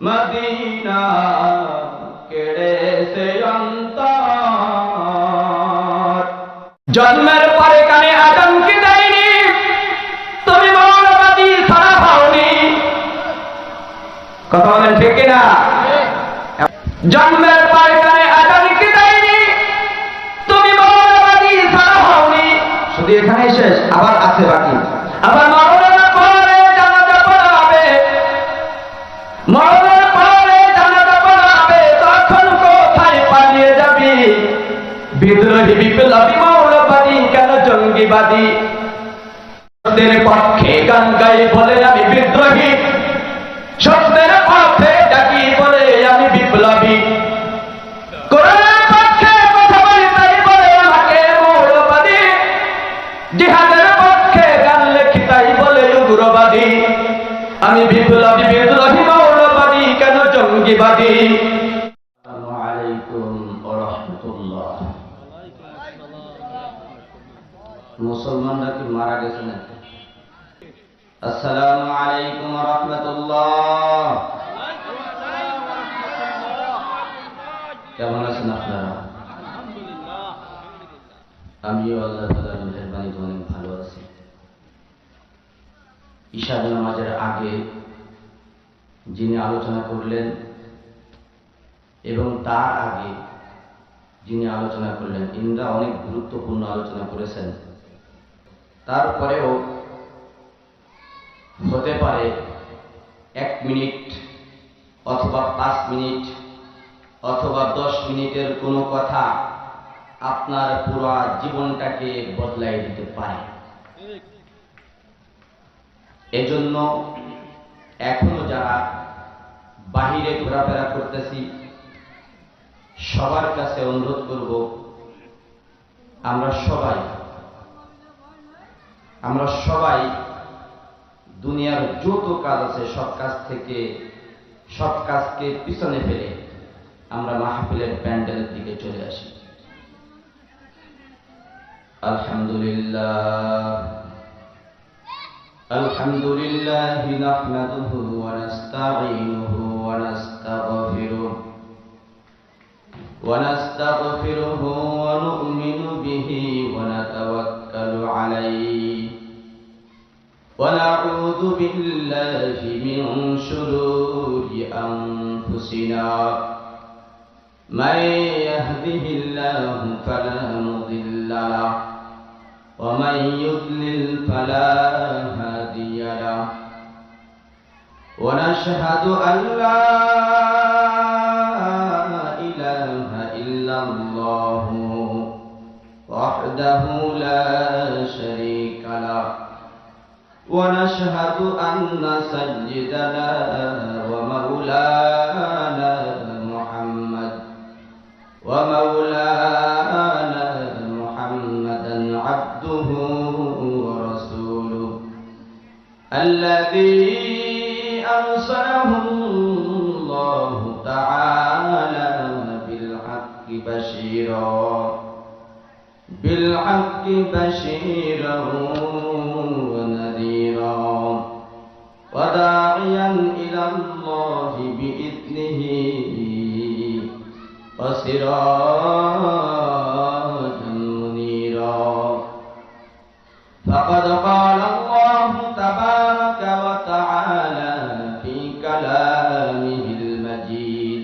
Medina কেড়েছে অন্তর। জন্মের পরে কানে আদমকে দেয়নি, তুমি মৌলবাদী ছাড়া পাওনি। কথা বলেন ঠিক কিনা? জন্মের পরে কানে আদমকে দেয়নি, তুমি মৌলবাদী ছাড়া পাওনি। শুধু এখানেই শেষ? আবার আছে বাকি। আবার মরণের পরে জানাজা পড়াবে, মরণের পরে জানাজা পড়াবে, তখন কোথায় পালিয়ে যাবি? বিদ্রোহী বিপ্লবী মৌলবাদী কেন জঙ্গিবাদী? সত্যের পক্ষে গান গাই বলে আমি বিদ্রোহী, সত্যের পক্ষে ডাকি বলে আমি বিপ্লবী। কোরআনের পক্ষে কথা বলি তাই বলে আমাকে মৌলবাদী, জিহাদের পক্ষে গান লেখি তাই বলে উগ্রবাদী। আমি বিপ্লবী বিদ্রোহী মৌলবাদী কেন জঙ্গিবাদী? আসসালামু আলাইকুম ওয়া রাহমাতুল্লাহ। মুসলমানরা কি মারা গেছে নাকি? আসসালামু আলাইকুম ওয়া রাহমাতুল্লাহ। কেমন আছেন আপনারা? আমিও আল্লাহ তাআলার মেহেরবানিতে অনেক ভালো আছি। ঈশা নামাজের আগে যিনি আলোচনা করলেন এবং তার আগে যিনি আলোচনা করলেন, ইনরা অনেক গুরুত্বপূর্ণ আলোচনা করেছেন। তারপরেও হতে পারে 1 মিনিট অথবা 5 মিনিট অথবা 10 মিনিটের কোনো কথা আপনার পুরো জীবনটাকে বদলাই দিতে পারে। এজন্য এখনো যারা বাহিরে ঘোরাফেরা করতেছি, সবার কাছে অনুরোধ করব, আমরা সবাই দুনিয়ার যত কাজ আছে সব কাজকে পিছনে ফেলে আমরা মাহফিলের প্যান্ডেলের দিকে চলে আসি। আলহামদুলিল্লাহ নাহমাদুহু ওয়া নাস্তাঈনুহু ওয়া নাস্তাগফিরুহ ونستغفره ونؤمن به ونتوكل عليه ونعوذ بالله من شرور أنفسنا من يهده الله فلا مضل له ومن يضلل فلا هادي له ونشهد أن لا الله وحده لا شريك له ونشهد أن سيدنا ومولانا محمدا عبده ورسوله الذي أرسله الله تعالى بالحق بشيرا ونذيرا وداعيا إلى الله بإذنه وسراجا منيرا. فقد قال الله تبارك وتعالى في كلامه المجيد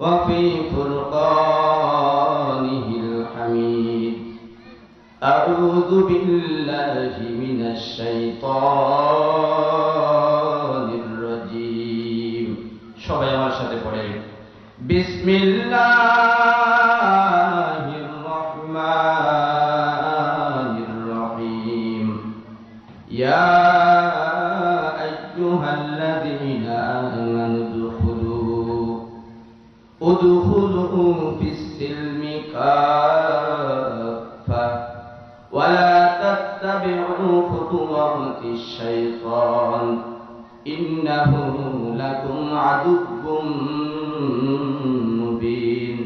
وفي فرقانه الحميد: أعوذ بالله من الشيطان الرجيم. সবাই আমার সাথে পড়েন, বিসমিল্লাহির রহমানির রহিম। ইয়া আইয়ুহাল্লাযীনা আমানু ادخلوا في السلم كافة ولا تتبعوا خطوات الشيطان إنه لكم عدو مبين.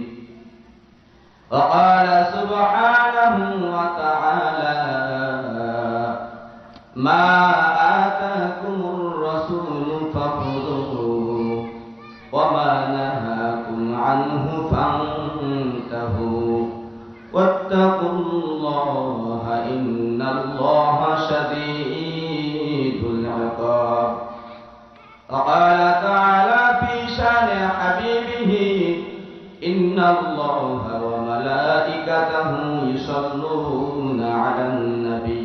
وقال سبحانه وتعالى: ما آتاكم الرسول فخذوه ইন্নাল্লাহা ওয়া মালাইকাতাহু ইউসাল্লুনা আলান নবী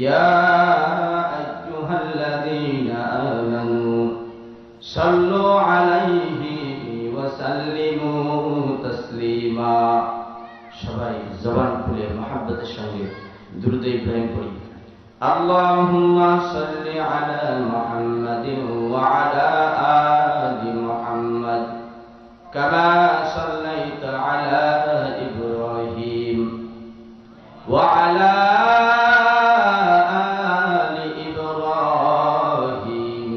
ইয়া আইয়ুহাল্লাযীনা আমানু সাল্লু আলাইহি ওয়া সাল্লিমু তাসলিমা। সবাই জবান খুলে মহব্বতের সঙ্গে দুরূদ ইব্রাহিম পড়ি। আল্লাহুম্মা সাল্লি আলা মুহাম্মাদিন ওয়া আলা আলি মুহাম্মাদ কামা সাল্লাইতা আলা ইব্রাহিম ওয়া আলা আলি ইব্রাহিম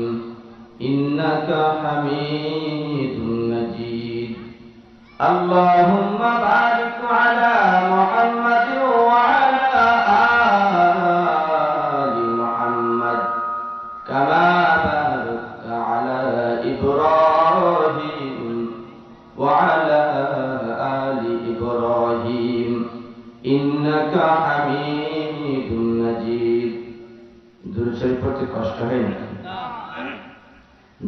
ইন্নাকা হামিদুম মাজিদ। আল্লাহুম্মা বারিক আলা মুহাম্মাদিন ওয়া আলা আলি মুহাম্মাদ কামা বারাকতা আলা ইব্রাহিম ওয়া আলা আলি ইব্রাহিম ইন্নাকা হামিদুম মাজিদ। দুরূদ শরীফ পড়তে কষ্ট হয় না?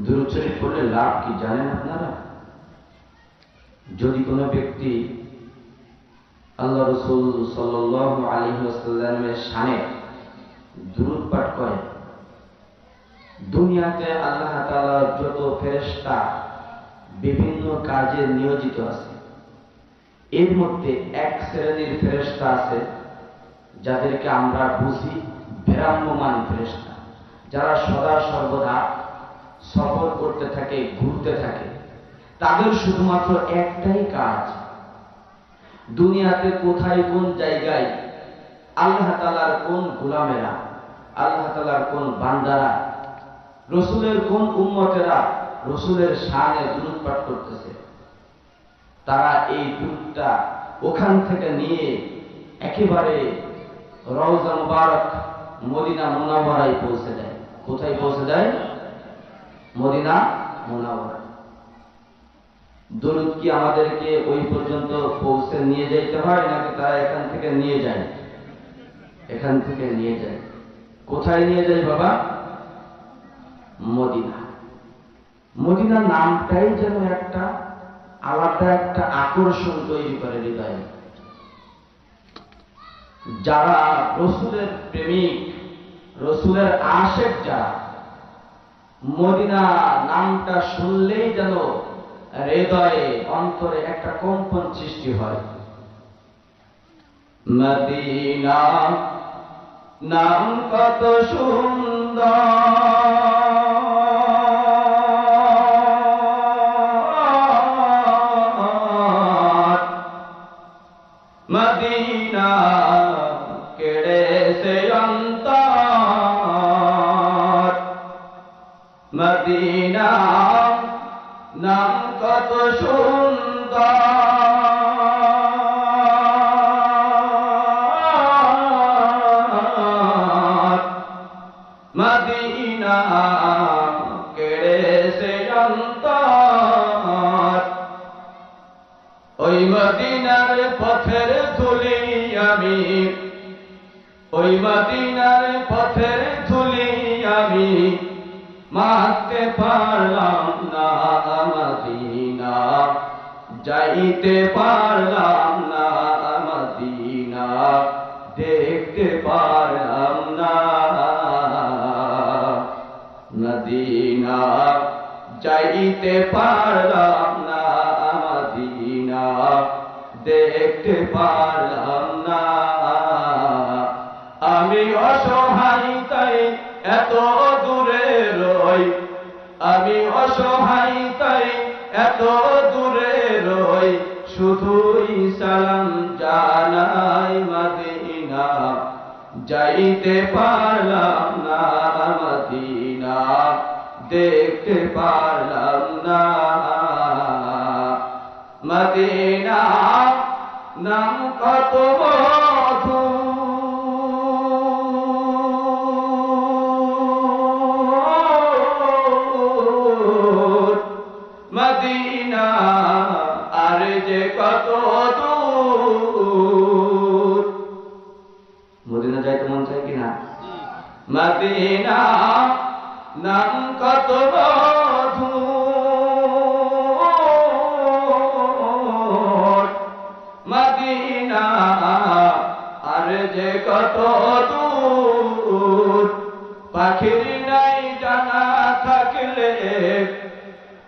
দুরূদ শরীফ পড়লে লাভ কি জানেন আপনারা? যদি কোনো ব্যক্তি আল্লাহ রাসূল সাল্লাল্লাহু আলাইহি ওয়াসাল্লামের শানে দুরূদ পাঠ করে, দুনিয়াতে আল্লাহ তাআলার যত ফেরেশতা বিভিন্ন কাজে নিয়োজিত আছে, এর মধ্যে এক শ্রেণীর ফেরেশতা আছে যাদেরকে আমরা বুঝি ভ্রাম্যমান ফেরেশতা, যারা সদা সর্বদা সফর করতে থাকে, ঘুরতে থাকে। তাদের শুধুমাত্র একটাই কাজ, দুনিয়াতে কোথায় কোন জায়গায় আল্লাহ তাআলার কোন গোলামেরা, আল্লাহ তাআলার কোন বান্দারা, রসুলের কোন উম্মতেরা রসুলের শানে দুরূদ পাঠ করতেছে, তারা এই দুরূদটা ওখান থেকে নিয়ে একেবারে রওজা মুবারক মদিনা মুনাওয়ারায় পৌঁছে দেয়। কোথায় পৌঁছে দেয়? মদিনা মুনাওয়ারা। দুরূদ কি আমাদেরকে ওই পর্যন্ত পৌঁছে নিয়ে যাইতে হয়, নাকি তারা এখান থেকে নিয়ে যায়? এখান থেকে নিয়ে যায়। কোথায় নিয়ে যায় বাবা? মদিনা। মদিনা নামটাই যেন একটা আলাদা একটা আকর্ষণ তৈরি করে হৃদয়ে। যারা রসুলের প্রেমিক, রসুলের আশেক, যারা মদিনা নামটা শুনলেই যেন হৃদয়ে অন্তরে একটা কম্পন সৃষ্টি হয়। মদিনা নাম কত সুন্দর, মদিনা কেড়ে সে অন্তর, মদিনা নাম কত সুন্দর, মদিনা কেড়ে সে অন্তর। ওই মদিনার পথের ধুলি আমি, ওই মদিনার পথের ধুলি আমি মাখতে পারলাম না, মদিনা যাইতে পারলাম না, মদিনা দেখতে পারলাম না, মদিনা যাইতে পারলাম না, মদিনা দেখতে পারলাম না। আমি অসহায় তাই এত দূরে রই, আমি অসহায় তাই এত দূরে রই, শুধুই সালাম জানাই মদিনা যাইতে পারলাম না, মদিনা দেখতে পারলাম না। মদিনা নাম কত মধুর, মদিনা আর যে কত দূর। মদিনা যাইতে মন চায় কিনা? মদিনা নাম কত মধুর,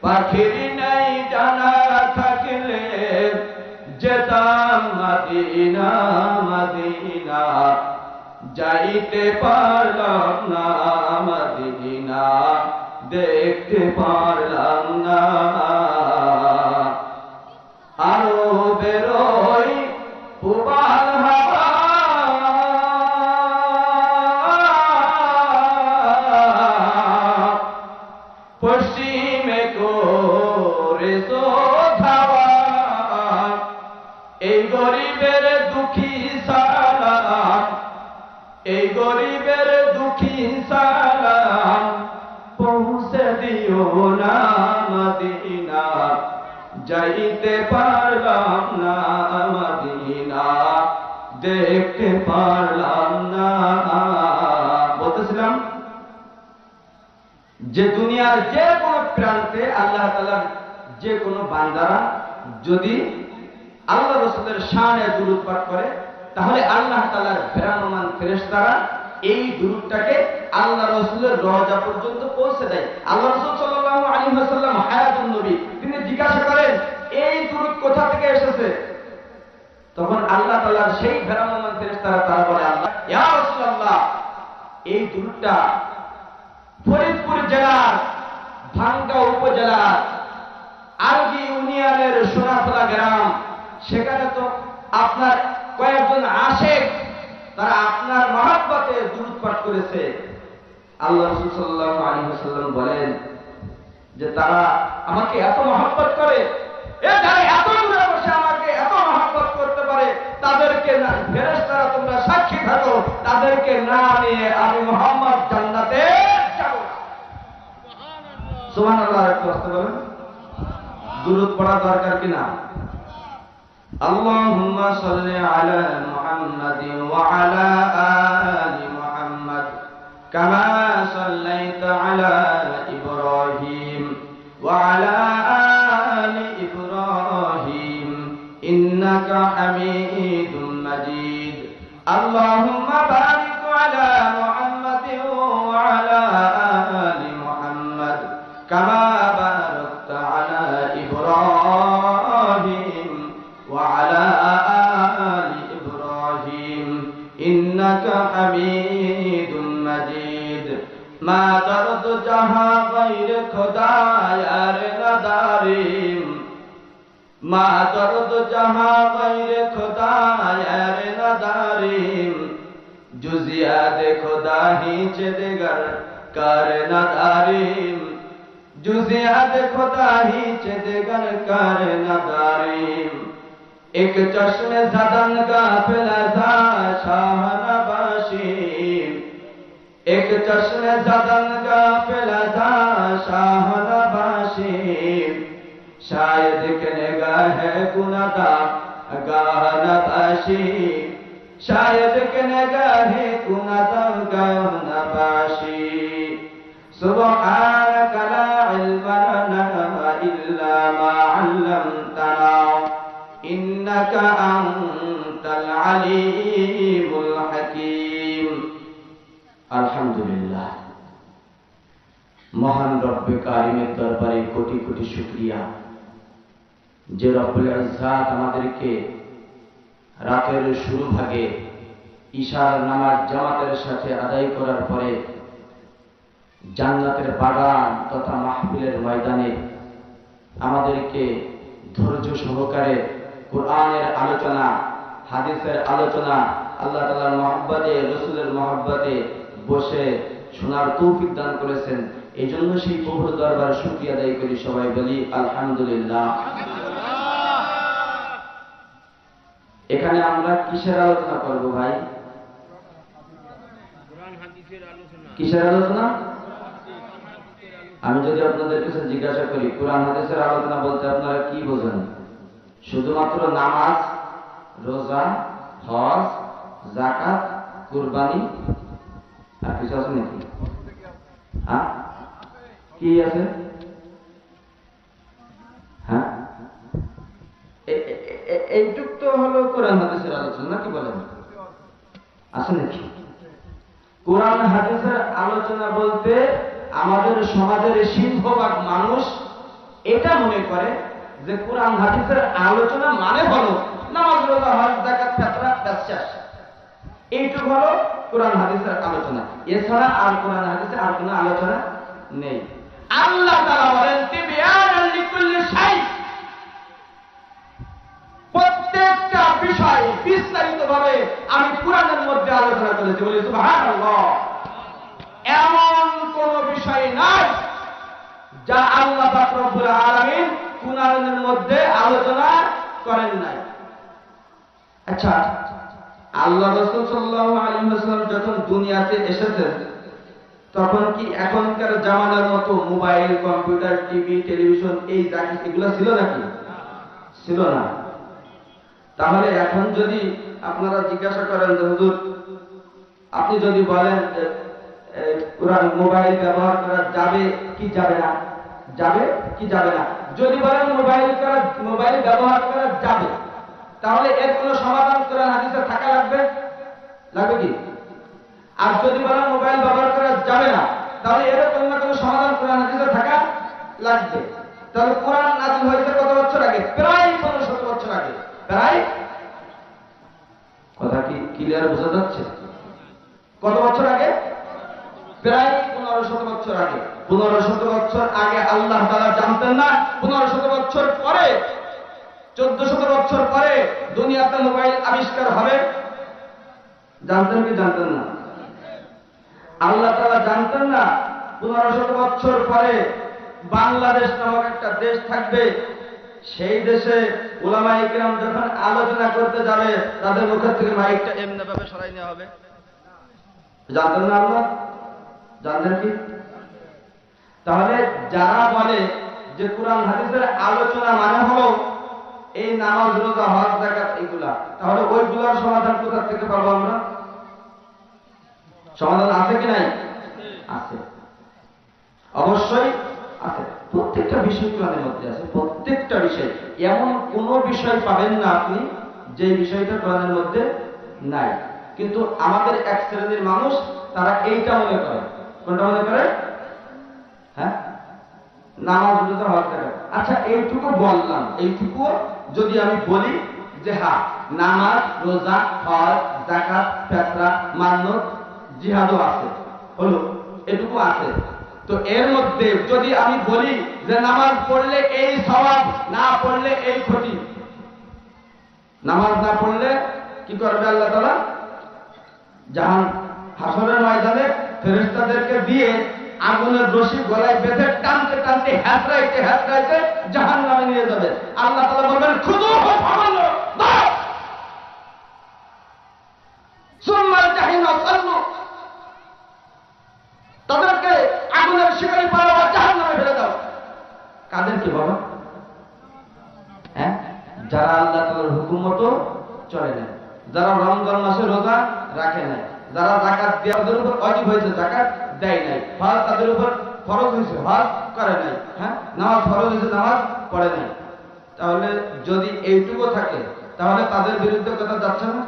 পাখির নাই জানা থাকলে যেতাম মদিনা মদিনা, যাইতে পারলাম না মদিনা, দেখতে পারলাম না। আরো বেরোই পুবাল হাওয়া, পশ্চিমে করে ধাওয়া, এই গরিবের দুঃখী সালাম, এই গরিবের দুঃখী সালাম, পৌঁছে দিও না মদিনা, যাইতে পারলাম না মদিনা, দেখতে পারলাম না। বলতেছিলাম যে দুনিয়ার যে কোনো প্রান্তে আল্লাহ তাআলার যে কোনো বান্দারা যদি আল্লাহ রাসূলের শানে দুরূদ পাঠ করে, তাহলে আল্লাহ তাআলার বিরাজমান ফেরেশতারা এই দুরূদটাকে আল্লাহ রাসূলের রওজা পর্যন্ত পৌঁছে দেয়। আল্লাহ রাসূল সাল্লাল্লাহু আলাইহি ওয়াসাল্লাম হায়াতুন নবী, তিনি জিজ্ঞাসা করেন এই দুরূদ কোথা থেকে এসেছে? তখন আল্লাহ তাআলার সেই বিরাজমান ফেরেশতারা তারা বলে, আল্লাহ ইয়া রাসূলুল্লাহ, এই দুরূদটা ফরিদপুর জেলার ভাঙ্গা উপজেলার আরগি ইউনিয়নের সোনাতলা গ্রাম, সেখানে তো আপনার কয়েকজন আশেক তারা আপনার মহব্বতে দুরূদ পাঠ করেছে। আল্লাহ রাসূল সাল্লাল্লাহু আলাইহি ওয়াসাল্লাম বলেন যে তারা আমাকে এত মহব্বত করে, যারা এত দূরে বসে আমাকে এত মহব্বত করতে পারে, তাদেরকে না ফেরেশতারা তোমরা সাক্ষী থাকো, তাদেরকে না নিয়ে আমি মুহাম্মদ জান্নাতে যাব না। সুবহানাল্লাহ। একটু আসতে বলেন, দুরূদ পড়া দরকার কিনা? আল্লাহুম্মা সাল্লি আলা মুহাম্মাদিন ওয়া আলা আলি মুহাম্মাদ কামা সাল্লাইতা আলা ইব্রাহিম ওয়া আলা আলি ইব্রাহিম ইন্নাকা হামিদুম মাজিদ। আল্লাহুম্মা বারিক আলা মুহাম্মাদিন ওয়া আলা আলি মুহাম্মাদ কামা বারাকতা আলা ইব্রাহিম وعلى آل إبراهيم إنك حميد مجيد। ما درد جہاں غیر خدا یار نداریم، ما درد جہاں غیر خدا یار نداریم، جز یاد خدا هیچ دیگر کار نداریم، جز یاد خدا هیچ دیگر کار نداریم۔ ایک چشم زدن غافل تھا شاہ نباشی، ایک چشم زدن غافل تھا شاہ نباشی، شاید کہ نگاہ گناہ گاہ نباشی، شاید کہ نگاہ گناہ گاہ نباشی۔ سبحانك لا علم لنا إلا ما علمتنا إنك أنت العليم الحكيم। আলহামদুলিল্লাহ। মহান রব্বে কারিমের দরবারে কোটি কোটি শুকরিয়া যে রব্বুল ইজ্জাত আমাদেরকে রাতের শুরু ভাগে ইশার নামাজ জামাতের সাথে আদায় করার পরে জান্নাতের বাগান তথা মাহফিলের ময়দানে আমাদেরকে ধৈর্য সহকারে কোরআনের আলোচনা, হাদিসের আলোচনা, আল্লাহ তাআলার মহব্বতে, রাসূলের মহব্বতে বসে শোনার তৌফিক দান করেছেন। এই জন্য সেই প্রভুর দরবার শুকরিয়া আদায় করি, সবাই বলি আলহামদুলিল্লাহ। এখানে আমরা কিসের আলোচনা করব ভাই? কিসের আলোচনা? আমি যদি আপনাদের কাছে জিজ্ঞাসা করি কোরআন হাদিসের আলোচনা বলতে আপনারা কি বোঝেন? শুধুমাত্র নামাজ, রোজা, হজ, যাকাত, কুরবানি, আর কিছু আছে নাকি? হ্যাঁ, কি আছে? হ্যাঁ, এইটুক তো হলো কোরআন হাদিসের আলোচনা, নাকি বলেন? আছে নাকি? কোরআন হাদিসের আলোচনা বলতে আমাদের সমাজের সিংহভাগ মানুষ এটা মনে করে যে কোরআন হাদিসের আলোচনা মানে হলো নামাজ রোজা হজ যাকাত ফিতরা ব্যবসা, এইটুকু হলো কোরআন হাদিসের আলোচনা। এছাড়া আর কোরআন হাদিসে আর কোনো আলোচনা নেই। আল্লাহ তাআলা বলেন তিবয়ানাল লিকুল্লি শাই, প্রত্যেকটা বিষয় বিস্তারিতভাবে আমি কোরআনের মধ্যে আলোচনা করেছি। বলি সুবহানাল্লাহ। এমন কোন বিষয় নাই যা আল্লাহ পাক রব্বুল আলামিন কোরআনের মধ্যে আলোচনা করেন নাই। আচ্ছা, আল্লাহ রাসূল সাল্লাল্লাহু আলাইহি ওয়াসাল্লাম যখন দুনিয়াতে এসেছেন তখন কি এখনকার জামানার মতো মোবাইল, কম্পিউটার, টিভি, টেলিভিশন এই জাতি এগুলো ছিল নাকি? ছিল না। তাহলে এখন যদি আপনারা জিজ্ঞাসা করেন যে হুজুর আপনি যদি বলেন কোরআন মোবাইল ব্যবহার করা যাবে কি যাবে না, যাবে কি যাবে না, যদি বলেন মোবাইল ব্যবহার করা যাবে, তাহলে এর কোনো সমাধান কোরআন হাদিসে থাকা লাগবে? লাগবে কি? আর যদি বলেন মোবাইল ব্যবহার করা যাবে না, তাহলে এর কোনো না কোনো সমাধান কোরআন হাদিসে থাকা লাগবে। তাহলে কোরআন নাযিল হয়েছে কত বছর আগে? প্রায় 1500 বছর আগে। প্রায়, কথা কি ক্লিয়ার বোঝা যাচ্ছে? কত বছর আগে? প্রায় 1500 বছর আগে। 1500 বছর আগে আল্লাহ তাআলা জানতেন না 1500 বছর পরে, 1400 বছর পরে দুনিয়াতে মোবাইল আবিষ্কার হবে? জানতেন কি জানতেন না? আল্লাহ তাআলা জানতেন না 1500 বছর পরে বাংলাদেশ নামক একটা দেশ থাকবে, সেই দেশে উলামায়ে কিরাম যখন আলোচনা করতে যাবে তাদের মুখ থেকে মাইকটা এমনি ভাবে সরাই নেওয়া হবে? জানতেন না আল্লাহ? জানতেন কি? তাহলে যারা বলে যে কোরআন হাদিসের আলোচনা মানে হলো এই নামাজ রোজা হজ যাকাত এগুলা, তাহলে ওইগুলোর সমাধান কোথা থেকে পাবো আমরা? সমাধান আছে কি নাই? আছে, অবশ্যই আছে। প্রত্যেকটা বিষয় কোরআনের মধ্যে আছে, প্রত্যেকটা বিষয়। এমন কোন বিষয় পাবেন না আপনি যে বিষয়টা কোরআনের মধ্যে নাই। কিন্তু আমাদের এক শ্রেণীর মানুষ তারা এইটা মনে করে। কোনটা মনে করে? হ্যাঁ, নামাজ রোজা হজ যাকাত। আচ্ছা, এইটুকু বললাম, এইটুকু যদি আমি বলি যে হ্যাঁ নামাজ রোজা হজ যাকাত ফিতরা মান্নত জিহাদও আছে, হলো এটুকু আছে, তো এর মধ্যে যদি আমি বলি যে নামাজ পড়লে এই সওয়াব, না পড়লে এই ক্ষতি, নামাজ না পড়লে কি করবে আল্লাহ তাআলা? হাসরের ময়দানে ফেরেশতাদেরকে দিয়ে আগুনের রশি গলায় বেঁধে টানতে টানতে হেঁচড়াইতে হেঁচড়াইতে জাহান্নামে নিয়ে যাবে। আল্লাহ তাআলা বলবেন খুযুহু ফাগুল্লু দাও, সুম্মাল জাহিমা সাল্লু, তাদেরকে আগুনের শিকারি বানাও, জাহান্নামে ফেলে দাও। কাদেরকে বাবা? হ্যাঁ, যারা আল্লাহ তাআলার হুকুম মতো চলে না, যারা রমজান মাসে রোজা রাখে না, যারা যাকাত দেওয়ার উপর ওয়াজিব হয়েছে যাকাত দেয় নাই, হজ তাদের উপর ফরজ হয়েছে হজ করে নাই, হ্যাঁ নামাজ ফরজ হয়েছে নামাজ পড়ে নাই। তাহলে যদি এইটুকু থাকে তাহলে তাদের বিরুদ্ধে কথা যাচ্ছে না?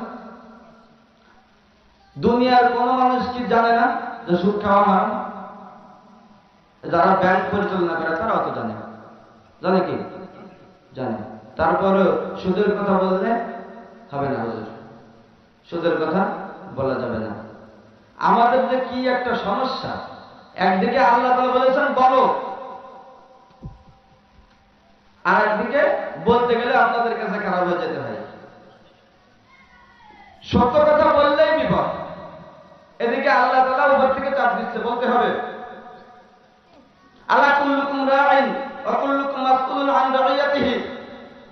দুনিয়ার কোন মানুষ কি জানে না যে সুদ খাওয়া হারাম? যারা ব্যাংক পরিচালনা করে তারাও তো জানে, জানে কি? জানে। তারপরে সুদের কথা বললে হবে না হুজুর, সুদের কথা বলা যাবে না। আমাদের যে কি একটা সমস্যা, একদিকে আল্লাহ তাআলা বলেছেন বলো, আর একদিকে বলতে গেলে আপনাদের কাছে খারাপ হয়ে যেতে হয়। সত্য কথা বললেই বিপদ, এদিকে আল্লাহ তাআলা উপর থেকে চাপ দিচ্ছে বলতে হবে। আলা কুল্লুকুম রাঈন ওয়া কুল্লুকুম মাসউলুন আন রাইয়াতিহি,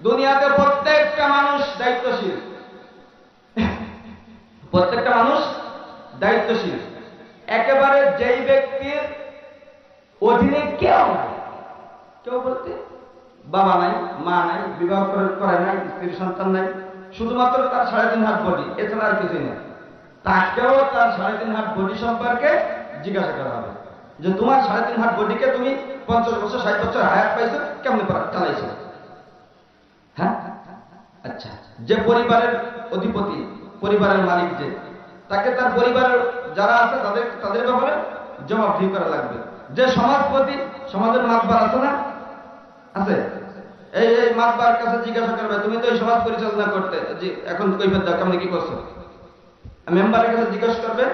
দুনিয়াতে প্রত্যেকটা মানুষ দায়িত্বশীল, প্রত্যেকটা মানুষ দায়িত্বশীল। একেবারে যেই ব্যক্তির অধীনে কেউ নাই, কেউ বলতে বাবা নাই, মা নাই, বিবাহ করে নাই, স্ত্রী সন্তান নাই, শুধুমাত্র তার 3.5 হাত বডি, এছাড়া আর কিছুই নেই, তাকেও তার 3.5 হাত বডি সম্পর্কে জিজ্ঞাসা করা হবে যে তোমার 3.5 হাত বডিকে তুমি 50 বছর 60 বছর হায়াত পাইছো, কেমনে চালাইছো? হ্যাঁ, আচ্ছা, যে পরিবারের অধিপতি, পরিবারের মালিক, যে তাকে তার পরিবারের যারা আছে তাদের ব্যাপারে জবাবদিহি করা লাগবে। যে সমাজপতি, সমাজের মাতবার আছে না? মাতবার কাছে জিজ্ঞাসা করবে, তুমি তো এই সমাজ পরিচালনা করতে, জি এখন কৈফিয়ত দাও কেমন কি করছো। মেম্বারের কাছে জিজ্ঞাসা করবে,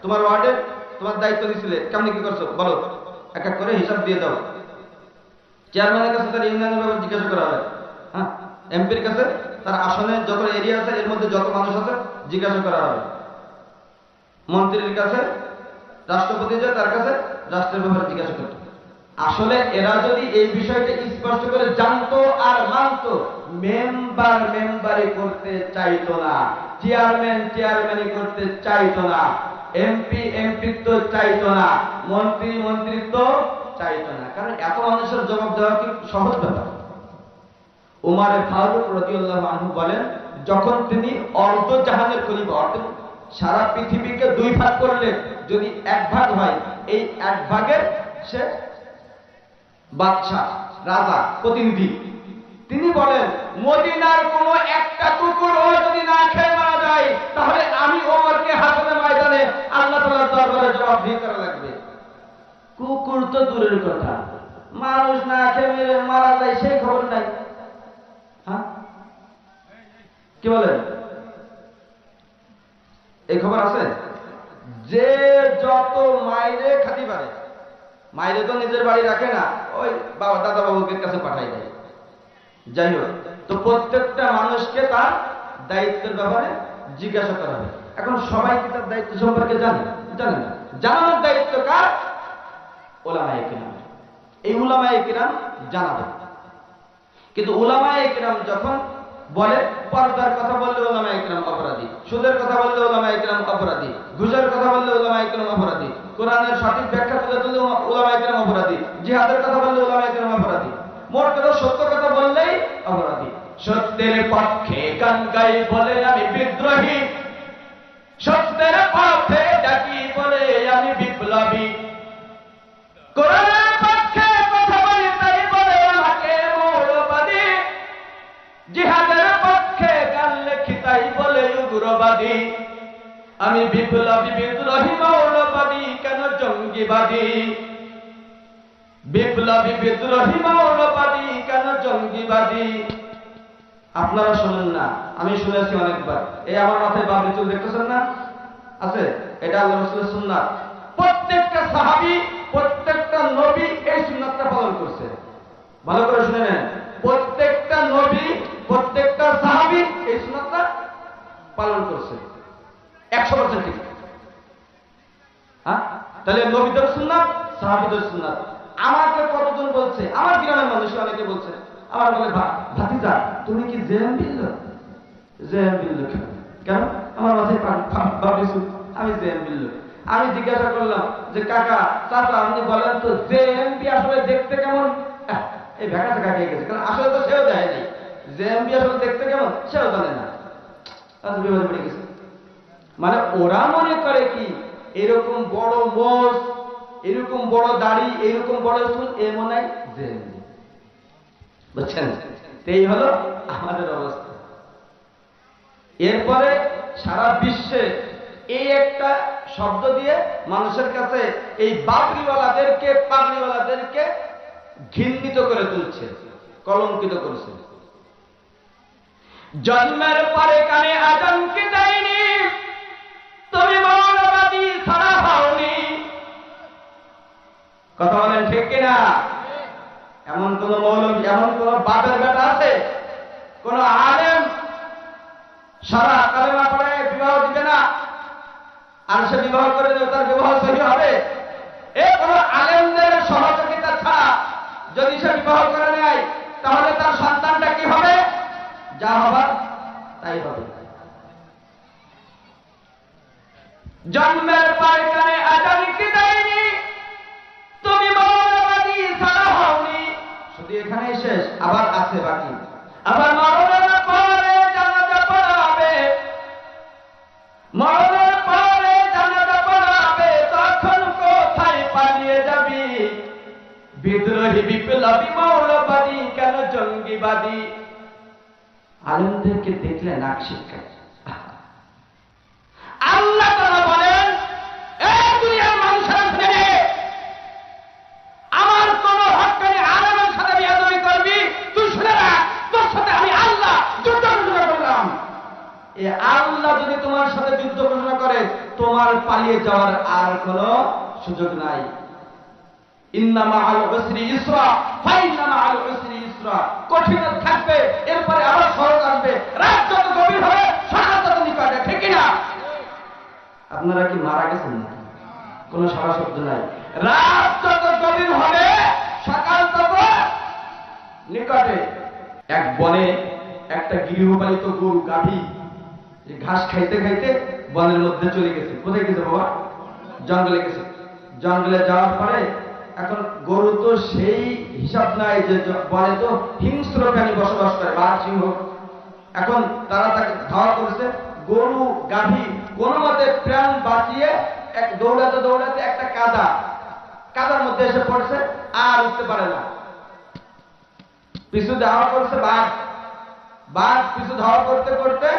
তোমার ওয়ার্ডে তোমার দায়িত্ব দিছিলে কেমন কি করছো বলো, এক এক করে হিসাব দিয়ে দাও। চেয়ারম্যানের কাছে তার ইউনিয়নের ব্যাপারে জিজ্ঞাসা করা হয়, হ্যাঁ এমপির কাছে তার আসনে যত এরিয়া আছে এর মধ্যে যত মানুষ আছে জিজ্ঞাসা করা হবে। মন্ত্রীর কাছে, রাষ্ট্রপতি যে তার কাছে রাষ্ট্রের ব্যাপারে জিজ্ঞাসা করত। আসলে এরা যদি এই বিষয়টা স্পষ্ট করে জানতো আর মানতো, মেম্বারি করতে চাইতো না, চেয়ারম্যানই করতে চাইতো না, এমপিত্ব চাইতো না, মন্ত্রিত্ব চাইতো না। কারণ এত মানুষের জবাব দেওয়া কি সহজ ব্যাপার? উমারে ফারুক রাদিয়াল্লাহু আনহু বলেন, যখন তিনি অর্ধ জাহানের খলিফা, অর্থাৎ সারা পৃথিবীকে দুই ভাগ করলে যদি এক ভাগ হয়, এই এক ভাগের সে বাদশা, রাজা, প্রতিনিধি, তিনি বলেন মদিনার কোন একটা কুকুরও যদি না খেয়ে মারা যায় তাহলে আমি ওমরকে হাসরের ময়দানে আল্লাহ তাআলার দরবারে জবাবদিহি করা লাগবে। কুকুর তো দূরের কথা, মানুষ না খেয়ে মারা যায় সেই খবর নাই। হ্যাঁ কি বলেন, এই খবর আছে? যে যত মাইরে খাতি পারে, মাইরে তো নিজের বাড়ি রাখে না, ওই বাবা দাদা বাবুকে কাছে পাঠাই দেয়। যাই হোক, তো প্রত্যেকটা মানুষকে তার দায়িত্বের ব্যাপারে জিজ্ঞাসা করা হবে। এখন সবাই কি তার দায়িত্ব সম্পর্কে জানে? জানে না। জানানোর দায়িত্ব কার? উলামায়ে কিরাম। এই উলামায়ে কিরাম জানাবে। কিন্তু উলামায়ে কিরাম যখন বলে পর্দার কথা বললে উলামায়ে কিরাম অপরাধী, সুদের কথা বললে উলামায়ে কিরাম অপরাধী, ঘুষের কথা বললে উলামায়ে কিরাম অপরাধী, কোরআনের সঠিক ব্যাখ্যা তুলে ধরলে উলামায়ে কিরাম অপরাধী, জিহাদের কথা বললে উলামায়ে কিরাম অপরাধী, মোট কথা সত্য কথা বললেই অপরাধী। সত্যের পক্ষে গান গাই বলে আমি বিদ্রোহী, সত্যের পক্ষে ডাকি বলে আমি বিপ্লবী, কোরআনের পক্ষে কথা বলি তাই বলে আমাকে মৌলবাদী, জিহাদের পক্ষে গান লেখি তাই বলে উগ্রবাদী, আমি বিপ্লবী বিদ্রোহী মৌলবাদী কেন জঙ্গিবাদী, বিপ্লবী বিদ্রোহী মৌলবাদী কেন জঙ্গিবাদী। আপনারা শুনেন না, আমি শুনেছি অনেকবার। এই আমার মাথায় বাবরি চুল দেখতেছেন না, আছে, এটা আল্লাহ রাসূলের সুন্নাত। প্রত্যেকটা সাহাবী, প্রত্যেকটা নবী এই সুন্নাতটা পালন করছে। ভালো করে শুনে নেন, প্রত্যেকটা নবী, প্রত্যেকটা সাহাবী এই সুন্নাতটা পালন করছে 100% ঠিক। হ্যাঁ, তাহলে নবীদের সুন্নাত, সাহাবীদের সুন্নাত। আমাকে কতজন বলছে, আমার গ্রামের মানুষ অনেকে বলছে, আমার বলে ভাতিজা তুমি কি জেএম বিল্লো? জেএম বিল্লো কেন? আমার মাথায় ভাবিছু আমি জেএম বিল্লো। আমি জিজ্ঞাসা করলাম যে কাকা চাচা আপনি বলেন তো জেএমবি আসলে দেখতে কেমন? এই ভেকাটা কাকে গেছে, কারণ আসলে তো সেও দেয়নি। জেএমবি আসলে দেখতে কেমন সেও জানে না, বিপদে পড়ে গেছে। মানে ওরা মনে করে কি এরকম বড় মোষ, এরকম বড় দাড়ি, এরকম বড় চুল, এ মনে হয় জেএমবি, বুঝছেন? এই হলো আমাদের অবস্থা। এরপরে সারা বিশ্বে এই একটা শব্দ দিয়ে মানুষের কাছে এই বাবরিওয়ালাদেরকে, পাগড়িওয়ালাদেরকে ঘৃণিত করে তুলছে, কলঙ্কিত করছে। জন্মের পরে কানে আজান কি দেয়নি, তুমি মৌলবাদী ছাড়া হওনি। কথা বলেন ঠিক কিনা? এমন কোন মৌলবী, এমন কোন বাপের বেটা আছে, কোন আলেম সারা কালেমা পড়ে বিবাহ দিবে না, আর সে বিবাহ করে তার বিবাহ সহি হবে? এ কোন আলেমদের সহযোগিতা ছাড়া যদি সে বিবাহ করে নেয় তাহলে তার সন্তানটা কি হবে? যা হবার তাই হবে। জন্মের পর কানে আজান কি দেয়নি, তুমি মৌলবাদী ছাড়া হওনি। শুধু এখানেই শেষ? আবার আছে বাকি। আবার মরণের পরে জানাজা পড়াবে, মরণের পরে জানাজা পড়াবে, তখন কোথায় পালিয়ে যাবি? বিদ্রোহী বিপ্লবী মৌলবাদী কেন জঙ্গিবাদী? আলেমদেরকে দেখলে নাক শিক্ষা। আল্লাহ তাআলা বলেন, এই দুনিয়ার মানুষেরা শুনে, আমার কোন হক্কানি আলেমের সাথে বিয়াদবি করবি তুই শুনে রাখ, তোর এ আল্লাহ যদি তোমার সাথে যুদ্ধ ঘোষণা করে, তোমার পালিয়ে যাওয়ার আর কোনো সুযোগ নাই। ইন্না মাআল উসরি ইসরা, ফাইন্না মাআল উসরি ইসরা। কঠিনতা থাকবে, এরপরে আবার সহজ আসবে। রাত যত গভীর হবে, সকাল তত নিকটে, ঠিক না? আপনারা কি মারা গেছেন না? কোনো সারা শব্দ নাই। রাত যত গভীর হবে, সকাল তত নিকটে। এক বনে একটা গৃহপালিত গরু গাভী ঘাস খাইতে খাইতে বনের মধ্যে চলে গেছে। কোথায় গেছে বাবা? জঙ্গলে গেছে। জঙ্গলে যাওয়ার পরে এখন গরু তো সেই হিসাব নাই, যে বনে তো হিংস্র প্রাণী বসবাস করে, বাঘ সিংহ। এখন তারা তাকে ধাওয়া করেছে। গরু গাভী কোনো মতে প্রাণ বাঁচিয়ে এক দৌড়াতে দৌড়াতে একটা কাদার মধ্যে এসে পড়ছে, আর উঠতে পারে না। পিছু ধাওয়া করছে বাঘ পিছু ধাওয়া করতে করতে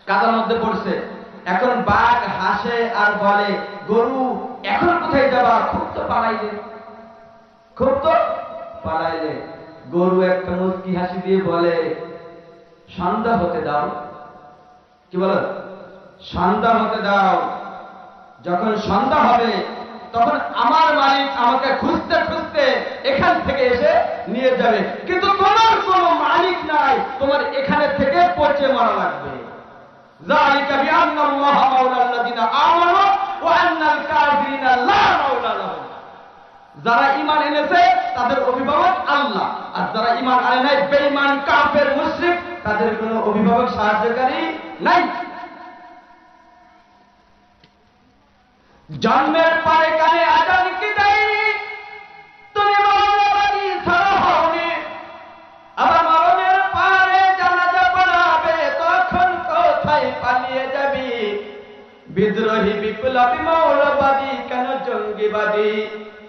কাদার মধ্যে পড়ছে। এখন বাঘ হাসে আর বলে, গরু এখন কোথায় যাবা? খুব তো পালাইলে। গরু একটা মুচকি হাসি দিয়ে বলে, সন্ধ্যা হতে দাও। কি বলো? সন্ধ্যা হতে দাও। যখন সন্ধ্যা হবে, তখন আমার মালিক আমাকে খুঁজতে খুঁজতে এখান থেকে এসে নিয়ে যাবে। কিন্তু তোমার কোনো মালিক নাই, তোমার এখানে থেকে পচে মরা লাগবে। যালিকা বিআন্নাল্লাহা মাওলাল্লাযিনা আমানু ওয়া আন্নাল কাফিরিনা লা মাওলা লাহুম। যারা ঈমান এনেছে তাদের অভিভাবক আল্লাহ, আর যারা ঈমান আনে নাই, বেঈমান, কাফের, মুশরিক, তাদের কোনো অভিভাবক সাহায্যকারী নাই। জন্মের পরে কানে আজান কি দেয়নি, তুমি মরণবাদী ছাড়া হওনি। আবার মরণের পরে জানাজা পড়াবে, তখন কোথায় পালিয়ে যাবি? বিদ্রোহী, বিপ্লবী, মৌলবাদী, কেন জঙ্গিবাদী?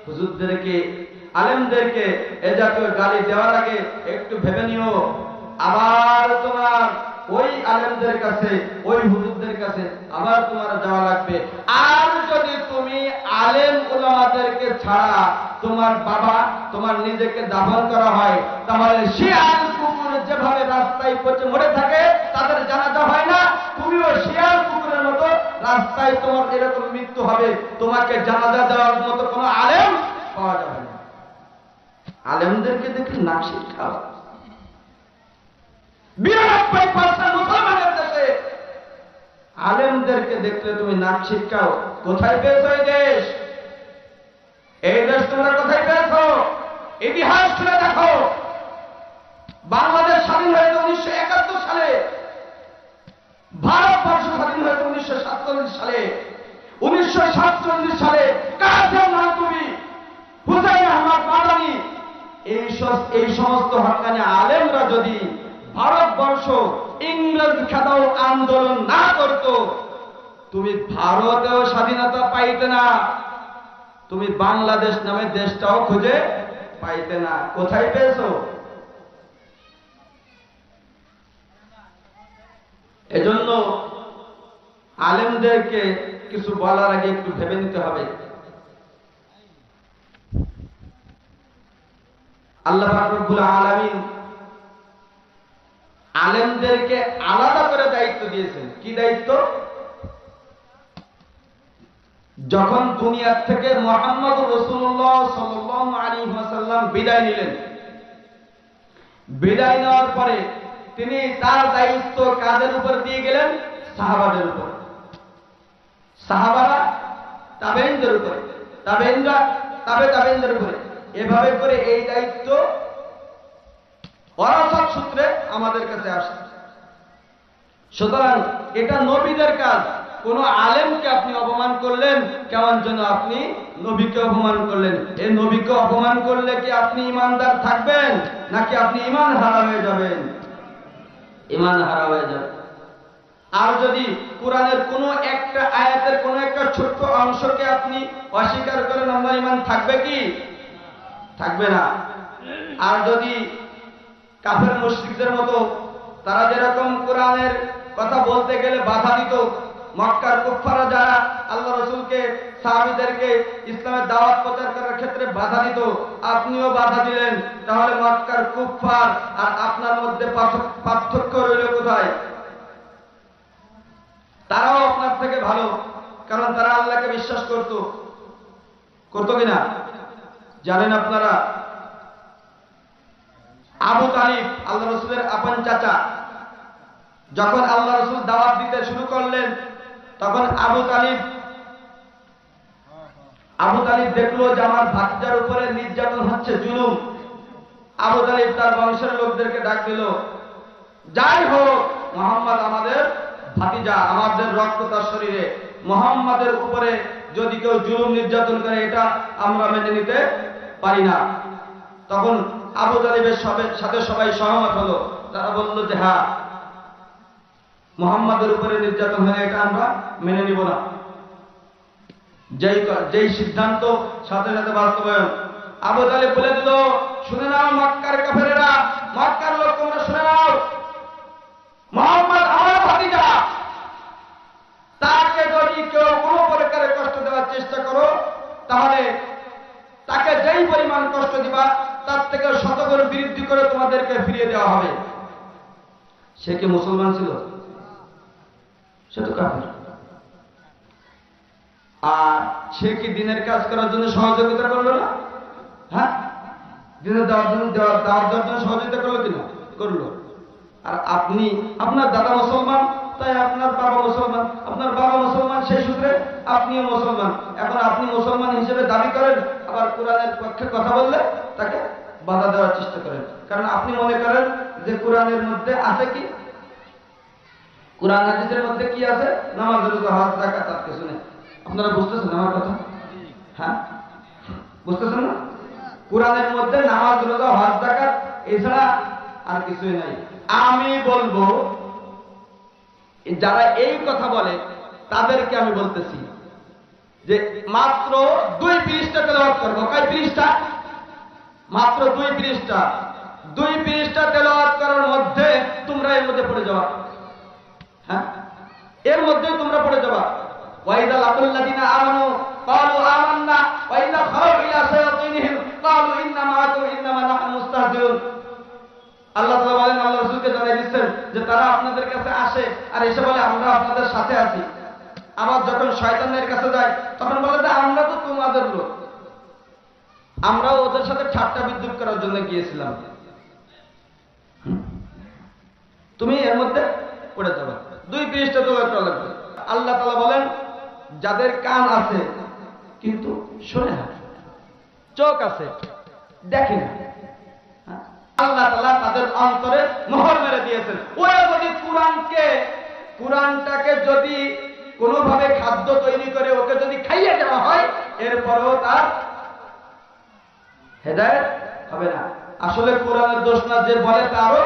হুজুরদেরকে, আলেমদেরকে এ জাতীয় গালি দেওয়ার আগে একটু ভেবে নিও। আবার তোমার ওই আলেমদের কাছে, ওই হুজুরদের কাছে আবার তোমার যাওয়া লাগবে। আর যদি তুমি আলেম উলামাদেরকে ছাড়া তোমার বাবা, তোমার নিজেকে দাফন করা হয়, তাহলে শিয়াল কুকুর যেভাবে রাস্তায় পচে মরে থাকে, তাদের জানাজা হয় না, তুমিও শিয়াল কুকুরের মতো রাস্তায় তোমার এরকম মৃত্যু হবে। তোমাকে জানাজা দেওয়ার মতো কোনো আলেম পাওয়া যাবে না। আলেমদেরকে দেখে নাক শিক্ষাও। 92% মুসলমানের দেশে আলেমদেরকে দেখলে তুমি নাক শিক্ষাও। কোথায় পেয়েছো এই দেশ? এই দেশ তোমরা কোথায় পেয়েছো? ইতিহাস খুলে দেখো। বাংলাদেশ স্বাধীন হয়েছে 1971 সালে, ভারতবর্ষ স্বাধীন হয়েছে 1947 সালে। 1947 সালে কাসেম নানতুবি, হুসাইন আহমদ মাদানি, এই সমস্ত হক্কানি আলেমরা যদি ভারতবর্ষ ইংরেজ খেদাও আন্দোলন না করত, তুমি ভারতেও স্বাধীনতা পাইতে না, তুমি বাংলাদেশ নামে দেশটাও খুঁজে পাইতে না। কোথায় পেয়েছো? এজন্য আলেমদেরকে কিছু বলার আগে একটু ভেবে নিতে হবে। আল্লাহ পাক রব্বুল আলামিন আলেমদেরকে আলাদা করে দায়িত্ব দিয়েছেন। কি দায়িত্ব? যখন দুনিয়ার থেকে মুহাম্মদ রাসূলুল্লাহ সাল্লাল্লাহু আলাইহি ওয়াসাল্লাম বিদায় নিলেন, বিদায় নেওয়ার পরে তিনি তার দায়িত্ব কাদের উপর দিয়ে গেলেন? সাহাবাদের উপর। সাহাবারা তাবেঈনদের উপরে, তাবেঈনরা তাবেঈনদের উপরে। এভাবে করে এই দায়িত্ব ওরাসাত সূত্রে আমাদের কাছে আসে। সুতরাং এটা নবীদের কাজ। কোন আলেমকে আপনি অপমান করলেন, কেমন যেন আপনি নবীকে অপমান করলেন। এই নবীকে অপমান করলে কি আপনি ইমানদার থাকবেন, নাকি আপনি ইমান হারা হয়ে যাবেন? ইমান হারা হয়ে যাবে। আর যদি কোরআনের কোন একটা আয়াতের কোন একটা ছোট্ট অংশকে আপনি অস্বীকার করেন, আপনার ইমান থাকবে কি? থাকবে না। আর যদি কাফের মুশরিকদের মতো তারা যেরকম কোরআনের কথা বলতে গেলে বাধা দিত, মক্কার কুফফাররা যারা আল্লাহ রাসূলকে, সাহাবীদেরকে ইসলামের দাওয়াত প্রচার করার ক্ষেত্রে বাধা দিত, আপনিও বাধা দিলেন, তাহলে মক্কার কুফফার আর আপনার মধ্যে পার্থক্য রইল কোথায়? তারাও আপনার থেকে ভালো, কারণ তারা আল্লাহকে বিশ্বাস করতো কিনা জানেন আপনারা? আবু তালিব আল্লাহ রসুলের আপন চাচা, যখন আল্লাহ রসুল দাওয়াত দিতে শুরু করলেন তখন আবু তালিব দেখলো যে আমার ভাতিজার উপরে নির্যাতন হচ্ছে, জুলুম। আবু তালিব তার বংশের লোকদেরকে ডাক দিল, যাই হোক মুহাম্মদ আমাদের ভাতিজা, আমাদের রক্ত তার শরীরে, মুহাম্মাদের উপরে যদি কেউ জুলুম নির্যাতন করে এটা আমরা মেনে নিতে পারি না। তখন আবু তালিবের সাথে সবাই সহমত হলো, তারা বলল যে হ্যাঁ, মুহাম্মাদের উপরে নির্যাতন হয় এটা আমরা মেনে নিব না। যেই সিদ্ধান্ত সাথে সাথে বাস্তবায়ন। আবু তালিব বলে দিল, শুনে নাও মক্কার কাফেরেরা, মক্কার লোক তোমরা শুনে নাও, মুহাম্মদ আমার ভাতিজা, তাকে যদি কেউ কোনো প্রকারে কষ্ট দেওয়ার চেষ্টা করো তাহলে তাকে যেই পরিমাণ কষ্ট দিবা তার থেকে শতগুণ বৃদ্ধি করে তোমাদেরকে ফিরিয়ে দেওয়া হবে। সে কি মুসলমান ছিল? সে তো কাফের। আর সে কি দিনের কাজ করার জন্য সহযোগিতা করলো না? হ্যাঁ, দিনের দেওয়ার জন্য সহযোগিতা করলো কিনা? করলো। আর আপনি, আপনার দাদা মুসলমান তাই আপনার বাবা মুসলমান, আপনার বাবা মুসলমান সেই সূত্রে আপনিও মুসলমান। এখন আপনি মুসলমান হিসেবে দাবি করেন, আবার কোরআনের পক্ষে কথা বললে তাকে বাধা দেওয়ার চেষ্টা করেন, কারণ আপনি মনে করেন যে কোরআনের মধ্যে আছে কি, কোরআন হাদিসের মধ্যে কি আছে? নামাজ, রোজা, হজ, যাকাত, আর কিছু নেই। আপনারা বুঝতেছেন আমার কথা? হ্যাঁ, বুঝতেছেন না? কোরআনের মধ্যে নামাজ, রোজা, হজ, যাকাত এছাড়া আর কিছুই নাই। আমি বলবো যারা এই কথা বলে তাদেরকে আমি বলতেছি যে মাত্র 2 পৃষ্ঠা তেলাওয়াত করবো। কয় পৃষ্ঠা? মাত্র 2 পৃষ্ঠা। 2 পৃষ্ঠা তেলাওয়াত করার মধ্যে তোমরা এর মধ্যে পড়ে যাওয়া। হ্যাঁ, এর মধ্যে তোমরা পড়ে যাবা। ওয়াইদা লাকুল্লাযিনা আমানু ক্বালু আমান্না ওয়া ইযা খারাজু ইলা শায়াতিনহিম ক্বালু ইন্না মাআকুম ইন্নামা নাহনু মুস্তাহজিউন। আল্লাহ তাআলা বলেন, আল্লাহ রাসূলকে জানাই দিচ্ছেন যে তারা আপনাদের কাছে আসে আর এসে বলে আমরা আপনাদের সাথে আছি। আবার যখন শয়তানের কাছে যায় তখন বলে যে আমরা তো তোমাদের লোক, আমরাও ওদের সাথে ঠাট্টা বিদ্রুপ করার জন্য গিয়েছিলাম। তুমি এর মধ্যে পড়ে যাবে। 2 পৃষ্ঠা তোলা লাগবে। আল্লাহ তাআলা বলেন, যাদের কান আছে কিন্তু শোনে না, চোখ আছে দেখে না, আল্লাহ তাআলা তাদের অন্তরে মোহর মেরে দিয়েছেন। ওরা যদি কোরআনটাকে যদি কোনোভাবে খাদ্য তৈরি করে ওকে যদি খাইয়ে দেওয়া হয়, এরপরেও তার হেদায়েত হবে না। আসলে কোরআনের দোষ না, যে বলে তারও